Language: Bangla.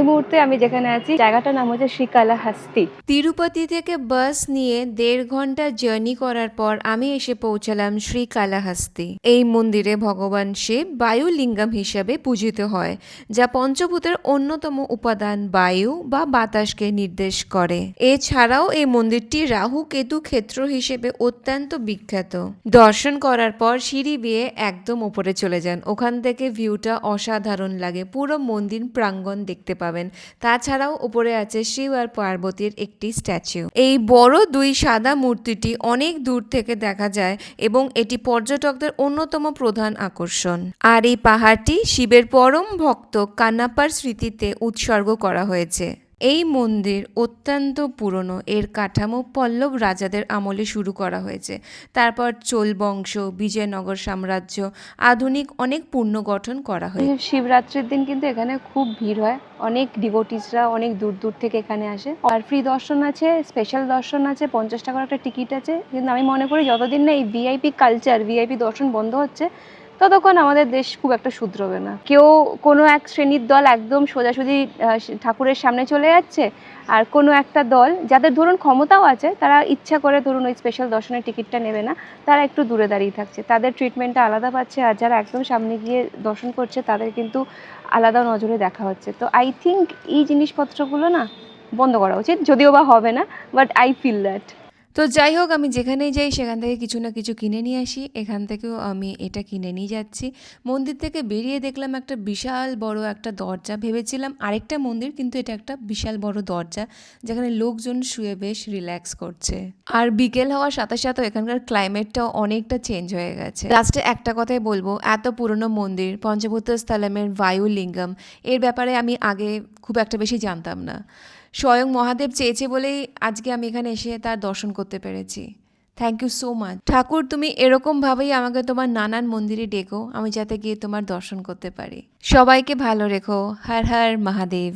মুহূর্তে আমি যেখানে আছি জায়গাটার নাম হচ্ছে শ্রীকালাহস্তি। তিরুপতি থেকে বাস নিয়ে 1.5 ঘন্টা জার্নি করার পর আমি এসে পৌঁছালাম শ্রীকালাহস্তি। এই মন্দিরে ভগবান শিব বায়ুলিঙ্গম হিসাবে পূজিত হয়, যা পঞ্চভূতের অন্যতম উপাদান বায়ু বা বাতাসকে নির্দেশ করে। এছাড়াও এই মন্দিরটি রাহু কেতু ক্ষেত্র হিসেবে অত্যন্ত বিখ্যাত। দর্শন করার পর সিঁড়ি বেয়ে একদম উপরে চলে যান, ওখান থেকে ভিউটা অসাধারণ লাগে, পুরো মন্দির প্রাঙ্গণ দেখতে পাবেন। তাছাড়াও উপরে আছে শিব আর পার্বতীর একটি স্ট্যাচু। এই বড় 2 সাদা মূর্তিটি অনেক দূর থেকে দেখা যায় এবং এটি পর্যটকদের অন্যতম প্রধান আকর্ষণ। আর এই পাহাড়টি শিবের পরম ভক্ত কান্নাপ্পার স্মৃতিতে উৎসর্গ করা হয়েছে। এই মন্দির অত্যন্ত পুরনো, এর কাঠামো পল্লব রাজাদের আমলে শুরু করা হয়েছে, তারপর চোল বংশ, বিজয়নগর সাম্রাজ্য, আধুনিক অনেক পুনর্গঠন করা হয়েছে। শিবরাত্রির দিন কিন্তু এখানে খুব ভিড় হয়, অনেক ডিভোটিসরা অনেক দূর দূর থেকে এখানে আসে। আর ফ্রি দর্শন আছে, স্পেশাল দর্শন আছে, 50 টাকার একটা টিকিট আছে। কিন্তু আমি মনে করি যতদিন না এই ভিআইপি কালচার, ভিআইপি দর্শন বন্ধ হচ্ছে, ততক্ষণ আমাদের দেশ খুব একটা শুধরবে না। কেউ কোনো এক শ্রেণীর দল একদম সোজাসুজি ঠাকুরের সামনে চলে যাচ্ছে, আর কোনো একটা দল যাদের ধরুন ক্ষমতাও আছে, তারা ইচ্ছা করে ধরুন ওই স্পেশাল দর্শনের টিকিটটা নেবে না, তারা একটু দূরে দাঁড়িয়ে থাকছে, তাদের ট্রিটমেন্টটা আলাদা পাচ্ছে। আর যারা একদম সামনে গিয়ে দর্শন করছে তাদের কিন্তু আলাদা নজরে দেখা হচ্ছে। তো আই থিঙ্ক এই জিনিসপত্রগুলো না বন্ধ করা উচিত, যদিও বা হবে না, বাট আই ফিল দ্যাট। তো যাই হোক, আমি যেখানেই যাই সেখান থেকে কিছু না কিছু কিনে নিয়ে আসি। এখান থেকেও আমি এটা কিনে নিয়ে যাচ্ছি। মন্দির থেকে বেরিয়ে দেখলাম একটা বিশাল বড় একটা দরজা, ভেবেছিলাম আরেকটা মন্দির, কিন্তু এটা একটা বিশাল বড় দরজা যেখানে লোকজন শুয়ে বেশ রিল্যাক্স করছে। আর বিকেল হওয়ার সাথে সাথে এখানকার ক্লাইমেটটাও অনেকটা চেঞ্জ হয়ে গেছে। লাস্টে একটা কথাই বলবো, এত পুরনো মন্দির পঞ্চভূত স্থলমের বায়ুলিঙ্গম, এর ব্যাপারে আমি আগে খুব একটা বেশি জানতাম না। স্বয়ং মহাদেব চেয়েছে বলেই আজকে আমি এখানে এসে তার দর্শন করতে পেরেছি। থ্যাংক ইউ সো মাচ ঠাকুর, তুমি এরকমভাবেই আমাকে তোমার নানান মন্দিরে ডেকো, আমি যাতে গিয়ে তোমার দর্শন করতে পারি। সবাইকে ভালো রেখো। হর হর মহাদেব।